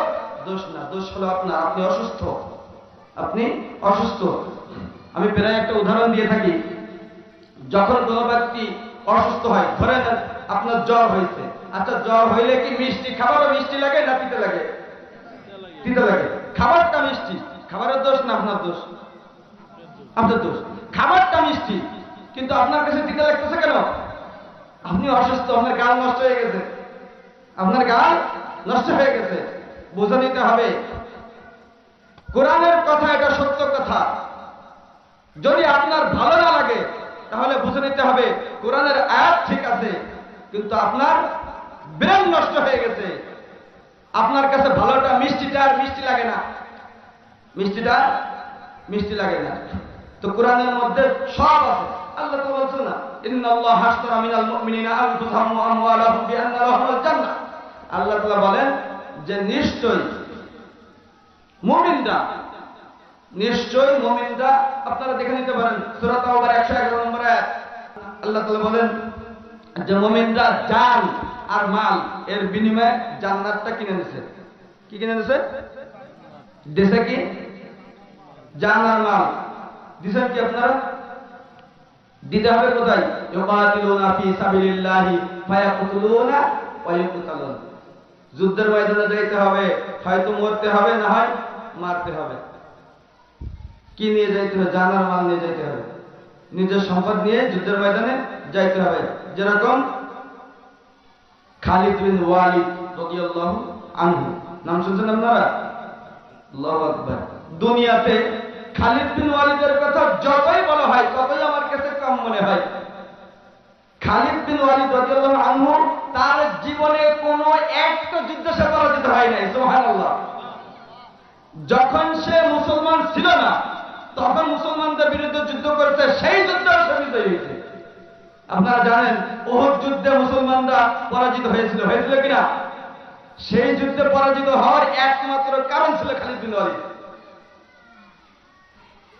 দোষ না, দোষ হলো আপনার। আপনি অসুস্থ, আপনি অসুস্থ। আমি প্রায় একটা উদাহরণ দিয়ে থাকি। যখন কোনো ব্যক্তি অসুস্থ হয়, ধরে নেন আপনার জ্বর হয়েছে, আচ্ছা জ্বর হইলে কি মিষ্টি খাবারও মিষ্টি লাগে না তিতে লাগে? তিতে লাগে। খাবারটা মিষ্টি, খাবারের দোষ না আপনার দোষ? আপনার দোষ। খাবারটা মিষ্টি কিন্তু আপনার কাছে তিতে লাগতেছে কেন? আপনি অসুস্থ, আপনার গাল নষ্ট হয়ে গেছে, আপনার গাল নষ্ট হয়ে গেছে। বুঝে নিতে হবে কোরআনের কথা, এটা সত্য কথা। যদি আপনার ভালো না লাগে তাহলে বুঝে নিতে হবে কোরআনের আয়াত ঠিক আছে কিন্তু আপনার ব্রেন নষ্ট হয়ে গেছে। আপনার কাছে ভালোটা মিষ্টিটা আর মিষ্টি লাগে না, মিষ্টিটা মিষ্টি লাগে না। তো কোরআনের মধ্যে সব আছে। আল্লাহ তো বলছেন না, ইন্নাল্লাহা আশতারা মিনাল মুমিনিনা আনফুসাহুম ওয়া আমওয়ালাহুম বিআন্না লাহুমুল জান্নাহ। আল্লাহ তাআলা বলেন যে নিশ্চয়ই মুমিনরা, আপনারা দেখে নিতে পারেন সূরা তাওবার 111 নম্বর আয়াত। আল্লাহ তাআলা বলেন যে মুমিনরা জান আর মাল এর বিনিময়ে জান্নাতটা কিনে নিছে। কি কিনে নিছে? দেশে কি জান আর মাল দিছেন কি আপনারা? দিতে হবে কোথায়? ইউকাতিলুনা ফি সাবিলিল্লাহি ফায়াকুতুলুনা ওয়া ইউকতালুন। যুদ্ধের ময়দানে যাইতে হবে, হয়তো মরতে হবে না হয় মারতে হবে। কি নিয়ে যাইতে হবে? জান আর মাল নিয়ে যাইতে হবে, নিজের সম্পদ নিয়ে যুদ্ধের ময়দানে যাইতে হবে। যেরকম খালিদ বিন ওয়ালিদ রাদিয়াল্লাহু আনহু, নাম শুনছেন আপনারা? আল্লাহু আকবার। দুনিয়াতে খালিদ বিন ওয়ালিদের কথা যতই বলা হয় ততই আমার কাছে কম মনে হয়। খালিদ বিন ওয়ালিদ রাদিয়াল্লাহু আনহু তার জীবনে কোনো একটা যুদ্ধে সে পরাজিত হয় নাই। সুবহানাল্লাহ। যখন সে মুসলমান ছিল না তখন মুসলমানদের বিরুদ্ধে যুদ্ধ করেছে, সেই যুদ্ধে সে বিজয়ী হয়েছে। আপনারা জানেন উহুদ যুদ্ধে মুসলমানরা পরাজিত হয়েছিল কিনা? সেই যুদ্ধে পরাজিত হওয়ার একমাত্র কারণ ছিল খালিদ বিন ওয়ালিদ।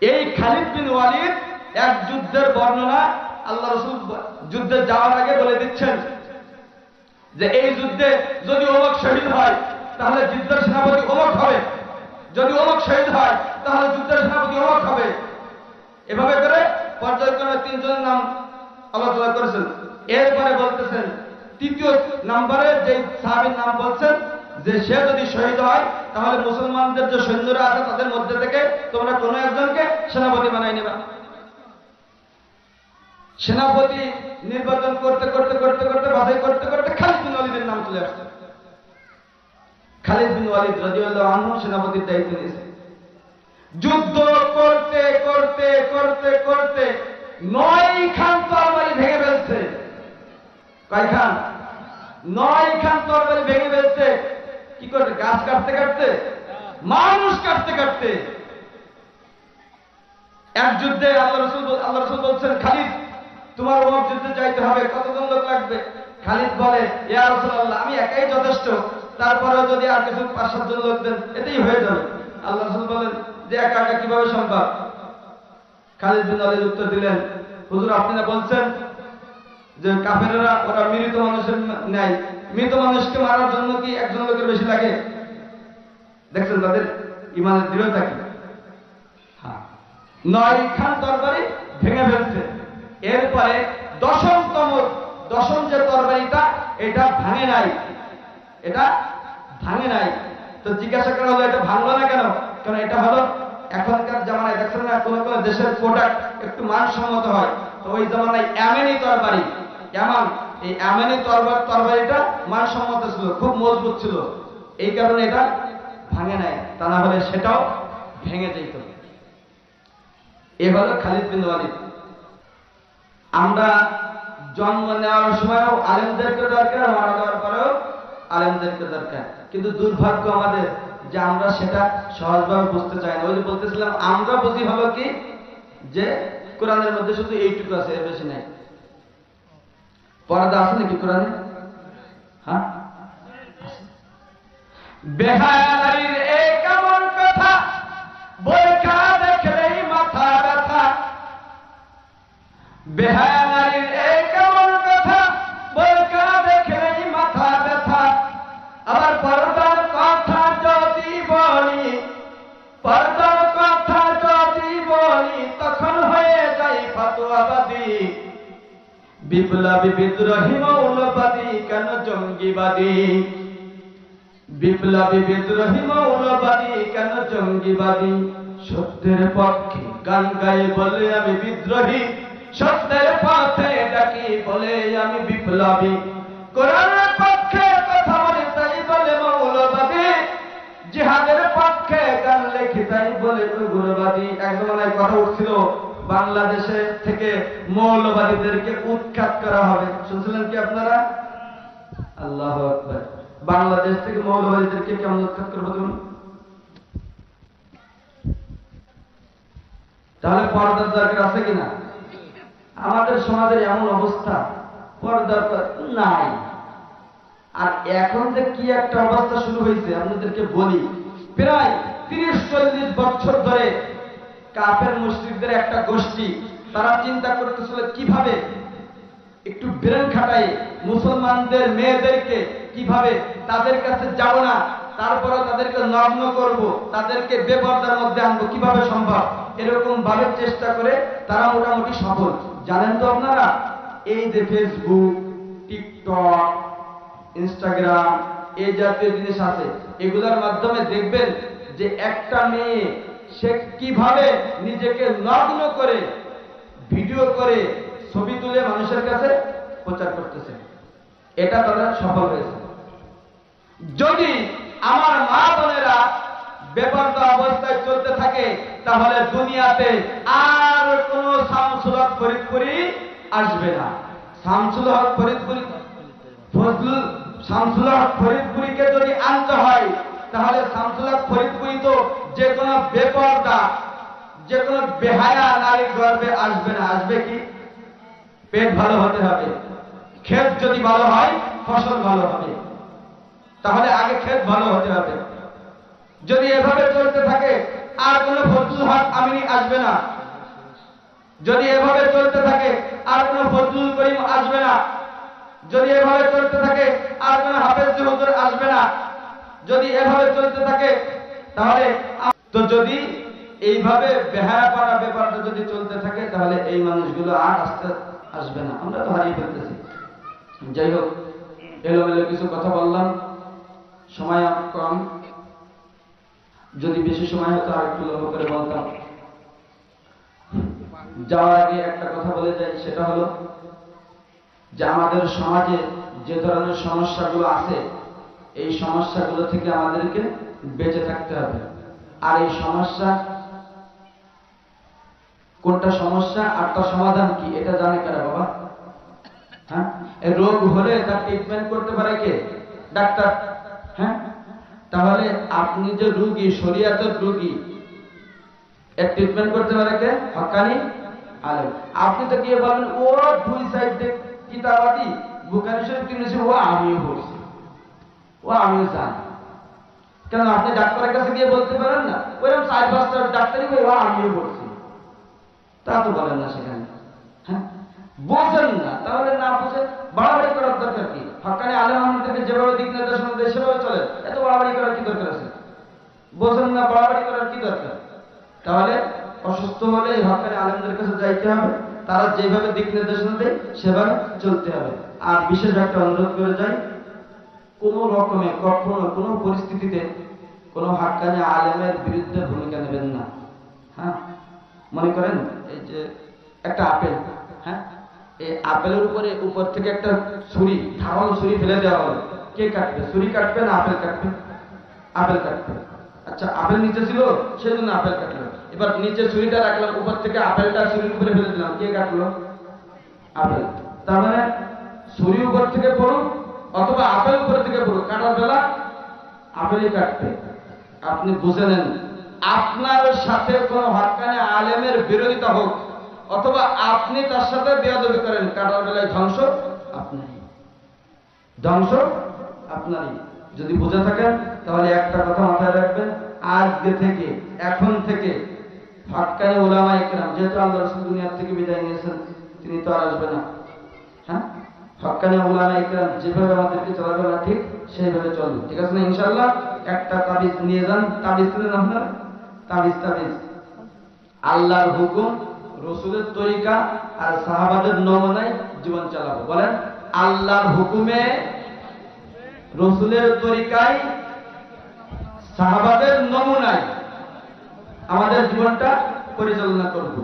এই খালিদ বিন ওয়ালিদ এক যুদ্ধের বর্ণনা আল্লাহ রাসূল যুদ্ধে যাওয়ার আগে বলে দিচ্ছেন যে এই যুদ্ধে যদি অমুক শহীদ হয় তাহলে যুদ্ধের সেনাপতি অমুক হবে, যদি অমুক শহীদ হয় তাহলে যুদ্ধের সেনাপতি অমুক হবে। এভাবে করে পর্যায়ক্রমে 3 জনের নাম আলোচনা করেছেন। এরপরে বলতেছেন তৃতীয় নম্বরে যে সাহাবীর নাম বলছেন যে সে যদি শহীদ হয় তাহলে মুসলমানদের যে সৈন্যরা আছে তাদের মধ্যে থেকে তোমরা কোনো একজনকে সেনাপতি বানাই নেবা। সেনাপতি নির্বাচন করতে করতে করতে করতে বাছাই করতে করতে খালিদ বিন ওয়ালিদের নাম চলে আসছে। খালিদ বিন ওয়ালিদ রাদিয়াল্লাহু আনহু সেনাপতির দায়িত্ব নিয়েছে। যুদ্ধ করতে করতে করতে করতে 9 খান তরবারি ভেঙে ফেলছে। কয় খান? 9 খান তরবারি ভেঙে ফেলছে। কি করতে? গাছ কাটতে কাটতে, মানুষ কাটতে কাটতে। এক যুদ্ধে আল্লাহ রাসূল বলছেন খালিদ তোমার অমুক যুদ্ধে যাইতে হবে, কতজন লোক লাগবে? খালিদ বলে ইয়া রাসূলুল্লাহ আমি একাই যথেষ্ট, তারপরেও যদি আর কিছু 5-7 জন লোক দেন এতেই হয়ে যাবে। আল্লাহ রাসূল বলেন যে একা একা কিভাবে সম্ভব? খালিদ বিন ওয়ালিদ উত্তর দিলেন হুজুর আপনি না বলছেন যে কাফেররা ওরা মৃত মানুষের ন্যায়, মৃত মানুষকে মারার জন্য কি একজন লোকের বেশি লাগে? দেখছেন তাদের ইমানের দৃঢ়তা কি। 9 খান তরবারি ভেঙে ফেলছে। এরপরে দশম যে তরবারিটা এটা ভাঙে নাই, এটা ভাঙে নাই। তো জিজ্ঞাসা করা হলো এটা ভাঙলো না কেন? কারণ এটা হলো এখনকার জামানায় দেখছেন না কোন কোন দেশের প্রোডাক্ট একটু মানসম্মত হয়, তো ওই জামানায় এমনি তরবারি, এই এমনি তরবারিটা মানসম্মত ছিল, খুব মজবুত ছিল, এই কারণে এটা ভাঙে নাই, তা না হলে সেটাও ভেঙে যেত। এ হলো খালিদ বিন ওয়ালিদ। আমরা জন্ম নেওয়ার সময়ও আলেমদেরকে দরকার, মারা যাওয়ার পরেও আলেমদেরকে দরকার, কিন্তু দুর্ভাগ্য আমাদের যে আমরা সেটা সহজভাবে বুঝতে চাই না। ওই যে বলতেছিলাম আমরা বুঝি হলো কি যে কোরআনের মধ্যে শুধু এইটুকু আছে, এর বেশি নাই। পর্দা আছে নাকি কোরআনে? হ্যাঁ, বেহায়া নারীর এই কেমন কথা, বোরখা দেখলেই মাথা ব্যথা। বেহায়া নারীর এই কেমন কথা, বোরখা দেখলেই মাথা ব্যথা। আবার পর্দার কথা যদি বলি, পর্দার কথা যদি বলি তখন হয়ে যাই ফতোয়াবাদী। বিপ্লবী বিদ্রোহী মৌলবাদী কেন জঙ্গিবাদী? বিপ্লবী বিদ্রোহী মৌলবাদী কেন জঙ্গিবাদী? সত্যের পক্ষে গান গাই বলে আমি বিদ্রোহী, সত্যের পথে ডাকি বলে আমি বিপ্লবী। কোরআনের পক্ষে কথা বলে তাই বলে মৌলবাদী, জিহাদের পক্ষে গান লেখি তাই বলে উগ্রবাদী। এক জমানায় কথা উঠছিল বাংলাদেশে থেকে মৌলবাদীদেরকে উৎখাত করা হবে, শুনছিলেন কি আপনারা? আল্লাহু আকবার। বাংলাদেশ থেকে মৌলবাদীদেরকে কেমন উৎখাত করবো তুমি? তাহলে পর্দার দরকার আছে কিনা? আমাদের সমাজের এমন অবস্থা, পর্দার নাই। আর এখন যে কি একটা অবস্থা শুরু হয়েছে আপনাদেরকে বলি, প্রায় 30-40 বছর ধরে কাফের মুশরিকদের একটা গোষ্ঠী তারা চিন্তা করতেছিল কিভাবে একটু ব্রেন খাটাই মুসলমানদের মেয়েদেরকে কিভাবে তাদের কাছে যাব না, তারপরে তাদেরকে নগ্ন করব, তাদেরকে বেপরদার মধ্যে আনবো, কিভাবে সম্ভব, এরকম ভাবে চেষ্টা করে তারা মোটামুটি সফল। জানেন তো আপনারা এই যে ফেসবুক, টিকটক, ইনস্টাগ্রাম এই জাতীয় জিনিস আছে, এগুলোর মাধ্যমে দেখবেন যে একটা মেয়ে সে কিভাবে নিজেকে নগ্ন করে ভিডিও করে ছবি তুলে মানুষের কাছে প্রচার করতেছে, এটা তারা সফল হয়েছে। যদি আমার মা বোনেরা বেপরদা অবস্থায় চলতে থাকে থাকে তাহলে দুনিয়াতে আর কোনো শামসুল হক ফরিদপুরি আসবে না। শামসুল হক ফরিদপুরি শামসুল হক ফরিদপুরিকে যদি আনতে হয় তাহলে শামসুল হক ফরিদপুরি তো যে কোনো বেপরদা, যে কোনো বেহায়া নারীর গর্ভে আসবে না। আসবে কি? পেট ভালো হতে হবে, ক্ষেত যদি ভালো হয় ফসল ভালো হবে, তাহলে আগে ক্ষেত ভালো হতে হবে। যদি এভাবে চলতে থাকে আর কোনো ফজলুল হক আমিনী আসবে না। যদি এভাবে চলতে থাকে আর কোনো ফজলুল করিম আসবে না। যদি এভাবে চলতে থাকে আর কোনো হাফেজ হুজুর আসবে না। যদি এভাবে চলতে থাকে তাহলে তো যদি এইভাবে বেহায়াপাড়া ব্যাপারটা যদি চলতে থাকে তাহলে এই মানুষগুলো আর আসবে না। আমরা তো হারিয়ে ফেলতেছি। যাই হোক, এলোমেলো কিছু কথা বললাম, সময় কম। যদি বেশি সময় হতো আর একটু লম্বা করে বলতাম। যাওয়ার আগে একটা কথা বলে যাই, সেটা হলো যে আমাদের সমাজে যে ধরনের সমস্যাগুলো আছে এই সমস্যাগুলো থেকে আমাদেরকে বেঁচে থাকতে হবে। আর এই সমস্যা কোনটা সমস্যা আর তার সমাধান কি এটা জানে কারা বাবা? হ্যাঁ, এই রোগ হলে তার ট্রিটমেন্ট করতে পারে কে? ডাক্তার। হ্যাঁ, তাহলে আপনি যে রোগী, শরীয়তের রোগী, এর ট্রিটমেন্ট করতে পারে কে? হক্কানি আলেম। আপনি তো গিয়ে বলেন ও দুই সাইড দিয়ে কিতাবাদি বুখারী শরীফ কিনেছে, ও আমিও পড়ছি, ও আমিও জানি। কেন আপনি ডাক্তারের কাছে গিয়ে বলতে পারেন না ওইরকম 4-5টা ডাক্তারই ও আমিও পড়ছি? তা তো বলেন না সেখানে। হ্যাঁ, বোঝেন না, তাহলে না বুঝে বাড়াবাড়ি করার দরকার কি? হক্কানি আলেম আমাদেরকে যেভাবে দিক নির্দেশনা দেয় সেভাবে চলে, এত বাড়াবাড়ি করার কি দরকার আছে? বোঝেন না, বাড়াবাড়ি করার কি দরকার? তাহলে অসুস্থ হলে হক্কানি আলেমদের কাছে যাইতে হবে, তারা যেভাবে দিক নির্দেশনা দেয় সেভাবে চলতে হবে। আর বিশেষ একটা অনুরোধ করে যাই, কোনো রকমে কখনো কোনো পরিস্থিতিতে কোনো হক্কানি আলেমের বিরুদ্ধে ভূমিকা নেবেন না। হ্যাঁ, মনে করেন এই যে একটা আপেল, হ্যাঁ, এই আপেলের উপর থেকে একটা ছুরি, ধারালো ছুরি ফেলে দেওয়া হলো, কে কাটবে? ছুরি কাটবে না আপেল কাটবে? আপেল কাটবে। আচ্ছা, আপেল নিচে ছিল সেই জন্য আপেল কাটলো। এবার নিচে ছুরিটা রাখলাম, উপর থেকে আপেলটা ছুরির উপরে ফেলে দিলাম, কে কাটলো? আপেল। তার মানে ছুরি উপর থেকে পড়ুক অথবা আপেল উপর থেকে পড়ুক, কাটার বেলা আপেলই কাটবে। আপনি বুঝে নেন, আপনার সাথে কোন হক্কানি আলেমের বিরোধিতা হোক অথবা আপনি তার সাথে বেয়াদবি করেন, কাটার বেলায় ধ্বংস আপনারই, ধ্বংস আপনারই। যদি বুঝে থাকেন তাহলে একটা কথা মাথায় রাখবেন, আজকে থেকে, এখন থেকে হক্কানি উলামা ইকরাম, যেহেতু আল্লাহ রাসূল দুনিয়া থেকে বিদায় নিয়েছেন, তিনি তো আর আসবে না। হ্যাঁ, হক্কানি উলামা ইকরাম যেভাবে আমাদেরকে চলাফেরা ঠিক সেইভাবে চলবে, ঠিক আছে না? ইনশাআল্লাহ। একটা তাবিজ নিয়ে যান, তাবিজ তুলেন আপনার, তাবিজ আল্লাহর হুকুম, রসুলের তরিকা আর সাহাবাদের নমুনায় জীবন চালাবো। বলেন, আল্লাহর হুকুমে, রসুলের তরিকায়, সাহাবাদের নমুনায় আমাদের জীবনটা পরিচালনা করব।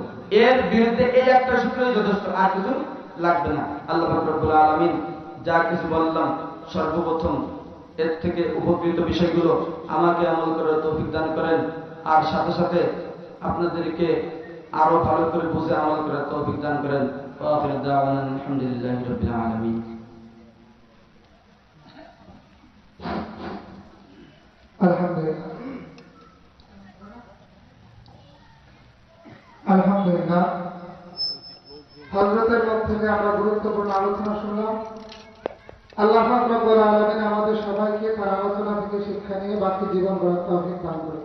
এর বিরুদ্ধে এই একটা সূত্রই যথেষ্ট, আর কিছু লাগবে না। আল্লাহ পাক রব্বুল আলামিন যা কিছু বললাম, সর্বপ্রথম এর থেকে উপকৃত বিষয়গুলো আমাকে আমল করার তৌফিক দান করেন, আর সাথে সাথে আপনাদেরকে আরো ভালো করে বুঝে আমল করার তৌফিক দান করেন। ওয়া আখিরু দাওয়ানা আলহামদুলিল্লাহি রাব্বিল আলামিন। আলহামদুলিল্লাহ, হযরতের মুখ থেকে আমরা গুরুত্বপূর্ণ আলোচনা শুনলাম। আল্লাহ পাক রব্বুল আলামিন আমাদের সবাইকে তার আলোচনা থেকে শিক্ষা নিয়ে বাকি জীবন গড়ার তৌফিক দান করুন।